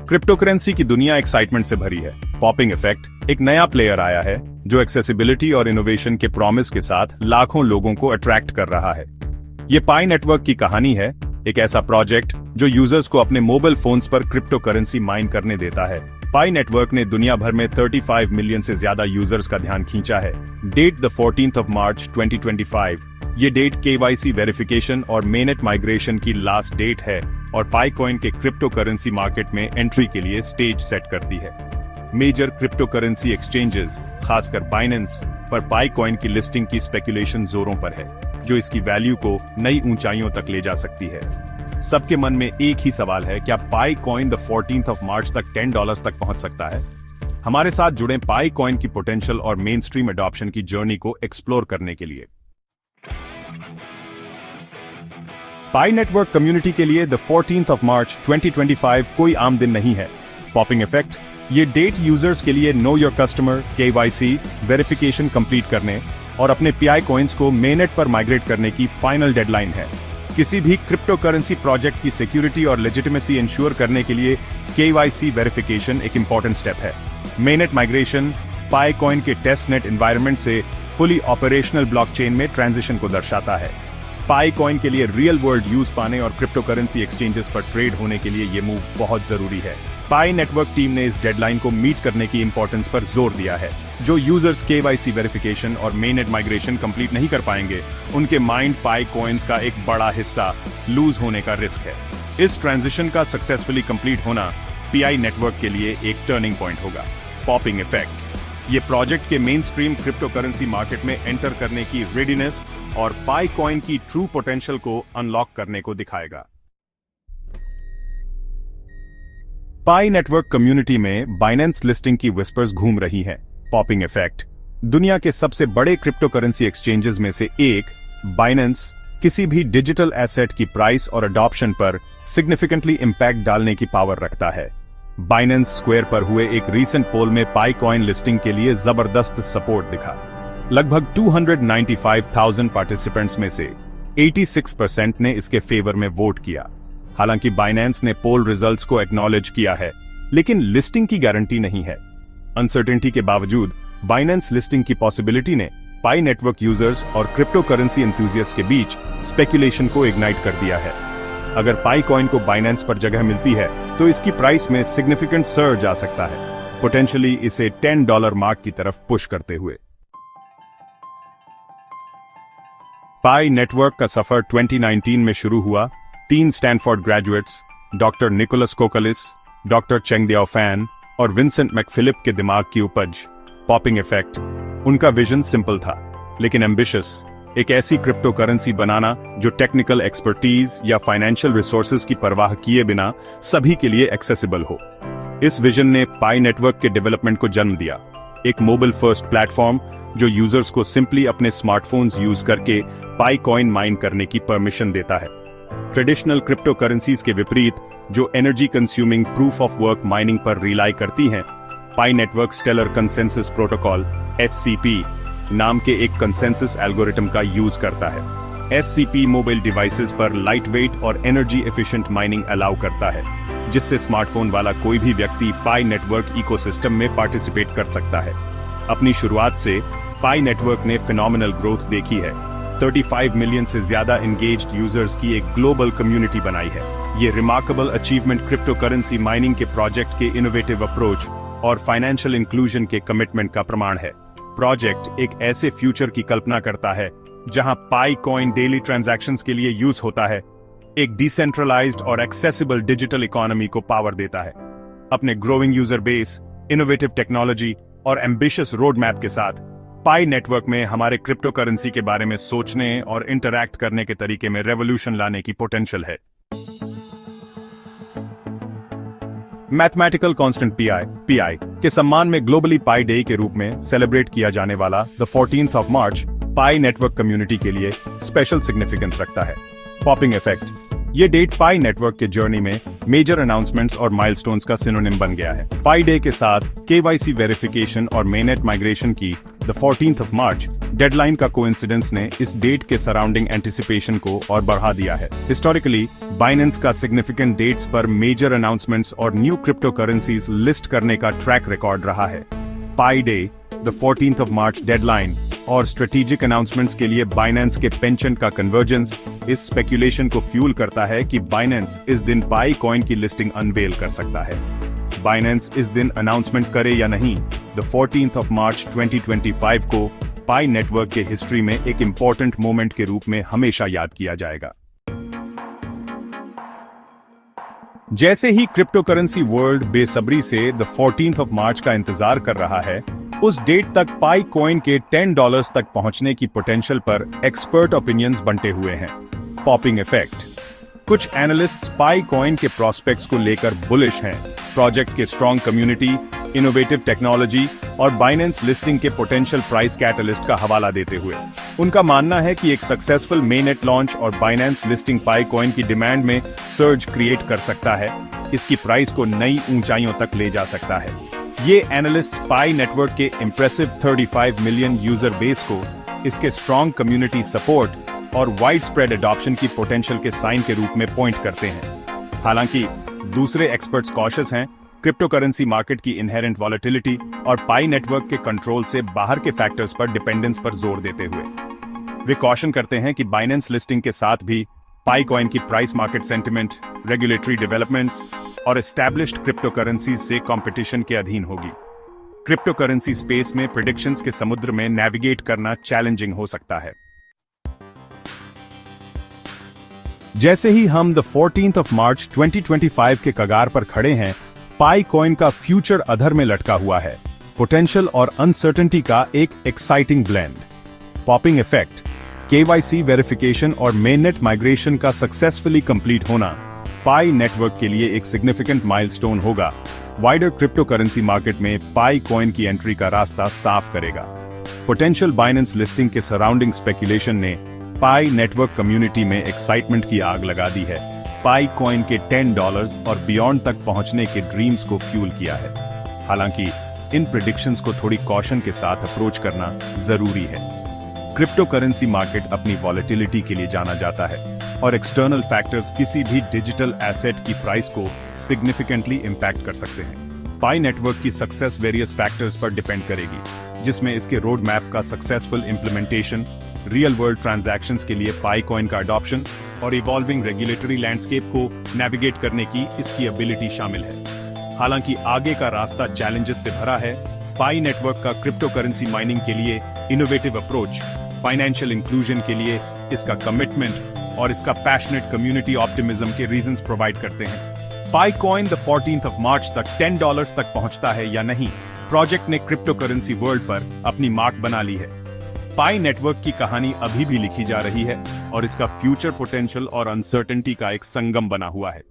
Cryptocurrency की दुनिया excitement से भरी है। पॉपिंग इफेक्ट एक नया प्लेयर आया है जो एक्सेसिबिलिटी और इनोवेशन के प्रॉमिस के साथ लाखों लोगों को अट्रैक्ट कर रहा है। ये पाई नेटवर्क की कहानी है, एक ऐसा प्रोजेक्ट जो यूजर्स को अपने मोबाइल फोन्स पर क्रिप्टोकरेंसी माइन करने देता है। पाई नेटवर्क ने दुनिया भर में 35 मिलियन से ज्यादा यूजर्स का ध्यान खींचा है। Date the 14th of March 2025। ये डेट KYC वेरिफिकेशन और मेननेट माइग्रेशन की लास्ट डेट है और पाई कॉइन के क्रिप्टो करेंसी मार्केट में एंट्री के लिए स्टेज सेट करती है। मेजर क्रिप्टो करेंसी एक्सचेंजेस, खासकर बाइनेंस पर पाई कॉइन की लिस्टिंग की स्पेकुलेशन जोरों पर है, जो इसकी वैल्यू को नई ऊंचाइयों तक ले जा सकती है। सबके मन में एक ही सवाल है, क्या pi coin the 14th of March तक $10 तक पहुंच सकता है? हमारे साथ जुड़े पाई कॉइन की पोटेंशियल और मेन स्ट्रीम एडॉप्शन की जर्नी को एक्सप्लोर करने के लिए। पाई नेटवर्क कम्युनिटी के लिए द 14th of March 2025 कोई आम दिन नहीं है। पॉपिंग इफेक्ट ये डेट यूजर्स के लिए know your customer KYC verification complete करने और अपने PI कॉइन्स को मेननेट पर माइग्रेट करने की फाइनल डेडलाइन है। किसी भी क्रिप्टो करेंसी प्रोजेक्ट की सिक्योरिटी और लेजिटिमेसी इंश्योर करने के लिए KYC वेरिफिकेशन एक इंपॉर्टेंट स्टेप है। मेननेट माइग्रेशन पाई कॉइन के टेस्ट नेट एनवायरनमेंट से फुली ऑपरेशनल ब्लॉकचेन में ट्रांजिशन को दर्शाता है। पाई कॉइन के लिए रियल वर्ल्ड यूज पाने और क्रिप्टो करेंसी एक्सचेंजेस पर ट्रेड होने के लिए ये मूव बहुत जरूरी है। पाई नेटवर्क टीम ने इस डेडलाइन को मीट करने की इंपॉर्टेंस पर जोर दिया है। जो यूजर्स KYC वेरिफिकेशन और मेननेट माइग्रेशन कंप्लीट नहीं कर पाएंगे, उनके माइंड पाई कॉइन्स का एक बड़ा हिस्सा लूज होने का रिस्क है। इस ट्रांजिशन का सक्सेसफुली कंप्लीट होना PI नेटवर्क के लिए एक टर्निंग पॉइंट होगा। पॉपिंग इफेक्ट ये प्रोजेक्ट के main stream crypto currency market में एंटर करने की रेडीनेस और पाई कॉइन की ट्रू पोटेंशियल को अनलॉक करने को दिखाएगा। पाई नेटवर्क कम्युनिटी में बाइनेंस लिस्टिंग की विस्पर्स घूम रही हैं। पॉपिंग इफेक्ट दुनिया के सबसे बड़े क्रिप्टो करेंसी एक्सचेंजेस में से एक बाइनेंस किसी भी डिजिटल एसेट की प्राइस और अडॉप्शन पर सिग्निफिकेंटली इंपैक्ट डालने की पावर रखता है। बाइनेंस स्क्वायर पर हुए एक रीसेंट पोल में पाई कॉइन लिस्टिंग के लिए जबरदस्त सपोर्ट दिखा। लगभग 295,000 पार्टिसिपेंट्स में से 86% ने इसके फेवर में वोट किया। हालांकि बाइनेंस ने पोल रिजल्ट्स को एक्नॉलेज किया है, लेकिन लिस्टिंग की गारंटी नहीं है। अनसर्टेनिटी के बावजूद बाइनेंस लिस्टिंग की पॉसिबिलिटी ने पाई नेटवर्क यूजर्स और क्रिप्टो करेंसी एंथुसियास्ट्स के बीच स्पेकुलेशन को इग्नाइट कर दिया है। अगर पाई कॉइन को बाइनेंस पर जगह मिलती है तो इसकी प्राइस में सिग्निफिकेंट सर्ज आ सकता है, पोटेंशियली इसे $10 मार्क की तरफ पुश करते हुए। पाई नेटवर्क का सफर 2019 में शुरू हुआ। 3 Stanford graduates doctor Nicolas Kokkalis, doctor Chengdiao Fan और विंसेंट मैकफिलिप के दिमाग की उपज। पॉपिंग इफेक्ट उनका विजन सिंपल था लेकिन एम्बिशियस, एक ऐसी क्रिप्टो करेंसी बनाना जो टेक्निकल एक्सपर्टीज या फाइनेंशियल रिसोर्सेज की परवाह किए बिना सभी के लिए एक्सेसिबल हो। इस विजन ने पाई नेटवर्क के डेवलपमेंट को जन्म दिया, एक मोबाइल फर्स्ट प्लेटफॉर्म जो यूजर्स को सिंपली अपने स्मार्टफोन्स यूज करके पाई कॉइन माइन करने की परमिशन देता है। ट्रेडिशनल क्रिप्टो करेंसीज के विपरीत जो energy consuming proof of work mining पर रिलाई करती हैं, pi network stellar consensus protocol SCP नाम के एक कंसेंसस एल्गोरिथम का यूज करता है। SCP मोबाइल डिवाइसेस पर लाइट वेट और एनर्जी एफिशिएंट माइनिंग अलाउ करता है, जिससे स्मार्टफोन वाला कोई भी व्यक्ति पाई नेटवर्क इकोसिस्टम में पार्टिसिपेट कर सकता है। अपनी शुरुआत से पाई नेटवर्क ने फिनोमिनल ग्रोथ देखी है। 35 मिलियन से ज्यादा एंगेज्ड यूजर्स की एक ग्लोबल कम्युनिटी बनाई है। ये remarkable achievement crypto currency mining के प्रोजेक्ट के इनोवेटिव अप्रोच और फाइनेंशियल इंक्लूजन के कमिटमेंट का प्रमाण है। प्रोजेक्ट एक ऐसे फ्यूचर की कल्पना करता है जहां पाई कॉइन डेली ट्रांजैक्शंस के लिए यूज होता है, एक डिसेंट्रलाइज्ड और एक्सेसिबल डिजिटल इकोनॉमी को पावर देता है। अपने growing user base, innovative technology और एम्बिशियस रोड मैप के साथ पाई नेटवर्क में हमारे क्रिप्टो करेंसी के बारे में सोचने और इंटरैक्ट करने के तरीके में रेवोल्यूशन लाने की पोटेंशियल है। मैथमेटिकल कांस्टेंट PI के सम्मान में ग्लोबली पाई डे के रूप में सेलिब्रेट किया जाने वाला the 14th of March pi network community के लिए स्पेशल सिग्निफिकेंस रखता है। पॉपिंग इफेक्ट ये डेट पाई नेटवर्क के जर्नी में मेजर अनाउंसमेंट्स और माइलस्टोन्स का सिनोनिम बन गया है। पाई डे के साथ KYC वेरिफिकेशन और मेननेट माइग्रेशन की the 14th of March deadline का कोइंसिडेंस ने इस डेट के सराउंडिंग एंटिसिपेशन को और बढ़ा दिया है। हिस्टोरिकली बाइनेंस का सिग्निफिकेंट डेट्स पर मेजर अनाउंसमेंट्स और न्यू क्रिप्टो करेंसीज लिस्ट करने का ट्रैक रिकॉर्ड रहा है। Pi day, the 14th of March deadline और स्ट्रेटेजिक अनाउंसमेंट्स के लिए बाइनेंस के पेंशन का कन्वर्जेंस इस स्पेक्यूलेशन को फ्यूल करता है कि बाइनेंस इस दिन पाई कॉइन की लिस्टिंग अनवेल कर सकता है। बाइनेंस इस दिन अनाउंसमेंट करे या नहीं, द 14th of March 2025 को पाई नेटवर्क के हिस्ट्री में एक इंपॉर्टेंट मोमेंट के रूप में हमेशा याद किया जाएगा। जैसे ही क्रिप्टो करेंसी वर्ल्ड बेसब्री से द 14th of March का इंतजार कर रहा है, उस डेट तक पाई कॉइन के $10 तक पहुंचने की पोटेंशियल पर एक्सपर्ट ओपिनियंस बंटे हुए हैं। पॉपिंग इफेक्ट, कुछ एनालिस्ट्स पाई कॉइन के प्रोस्पेक्ट्स को लेकर बुलिश हैं, प्रोजेक्ट के स्ट्रॉन्ग कम्युनिटी, इनोवेटिव टेक्नोलॉजी और बाइनेंस लिस्टिंग के पोटेंशियल प्राइस कैटलिस्ट का हवाला देते हुए। उनका मानना है कि एक सक्सेसफुल मेननेट लॉन्च और बाइनेंस लिस्टिंग पाई कॉइन की डिमांड में सर्ज क्रिएट कर सकता है, इसकी प्राइस को नई ऊंचाइयों तक ले जा सकता है। ये एनालिस्ट पाई नेटवर्क के इंप्रेसिव 35 मिलियन यूजर बेस को इसके स्ट्रॉन्ग कम्युनिटी सपोर्ट और वाइड स्प्रेड अडॉप्शन की पोटेंशियल के साइन के रूप में पॉइंट करते हैं। हालांकि दूसरे एक्सपर्ट्स कॉशियस हैं, क्रिप्टो करेंसी मार्केट की इनहेरेंट वॉलेटिलिटी और पाई नेटवर्क के कंट्रोल से बाहर के फैक्टर्स पर डिपेंडेंस पर जोर देते हुए वे कॉशन करते हैं कि बाइनेंस लिस्टिंग के साथ भी पाई कॉइन की price market sentiment, regulatory developments और एस्टैब्लिश्ड क्रिप्टो करेंसी से कंपटीशन के अधीन होगी। क्रिप्टो करेंसी स्पेस में प्रेडिक्शंस के समुद्र में नेविगेट करना चैलेंजिंग हो सकता है। जैसे ही हम द 14th of March 2025 के कगार पर खड़े हैं, पाई कॉइन का फ्यूचर अधर में लटका हुआ है, पोटेंशियल और अनसर्टेनिटी का एक exciting blend. Popping effect, KYC verification और मेननेट माइग्रेशन का सक्सेसफुली कंप्लीट होना पाई नेटवर्क के लिए एक सिग्निफिकेंट माइलस्टोन होगा। वाइडर क्रिप्टो करेंसी मार्केट में पाई कॉइन की एंट्री का रास्ता साफ करेगा। पोटेंशियल बाइनेंस लिस्टिंग के सराउंडिंग स्पेक्यूलेशन ने पाई नेटवर्क कम्युनिटी में एक्साइटमेंट की आग लगा दी है। पाई कॉइन के $10 और बियॉन्ड तक पहुंचने के ड्रीम्स को फ्यूल किया है। हालांकि इन प्रेडिक्शंस को थोड़ी कॉशन के साथ अप्रोच करना जरूरी है। क्रिप्टो करेंसी मार्केट अपनी वॉलेटिलिटी के लिए जाना जाता है और एक्सटर्नल फैक्टर्स किसी भी डिजिटल एसेट की प्राइस को सिग्निफिकेंटली इंपैक्ट कर सकते हैं। पाई नेटवर्क की सक्सेस वेरियस फैक्टर्स पर डिपेंड करेगी, जिसमें इसके रोड मैप का successful implementation, real world transactions के लिए पाई कॉइन का अडॉप्शन और इवॉल्विंग रेगुलेटरी लैंडस्केप को नेविगेट करने की इसकी एबिलिटी शामिल है। हालांकि आगे का रास्ता चैलेंजेस से भरा है। पाई नेटवर्क का क्रिप्टो करेंसी माइनिंग के लिए इनोवेटिव अप्रोच, फाइनेंशियल इंक्लूजन के लिए इसका कमिटमेंट और इसका पैशनेट कम्युनिटी ऑप्टिमिज्म के रीजंस प्रोवाइड करते हैं। Pi coin the 14th of March तक $10 तक पहुंचता है या नहीं, प्रोजेक्ट ने क्रिप्टो करेंसी वर्ल्ड पर अपनी मार्क बना ली है। पाई नेटवर्क की कहानी अभी भी लिखी जा रही है और इसका फ्यूचर पोटेंशियल और अनसर्टेनिटी का एक संगम बना हुआ है।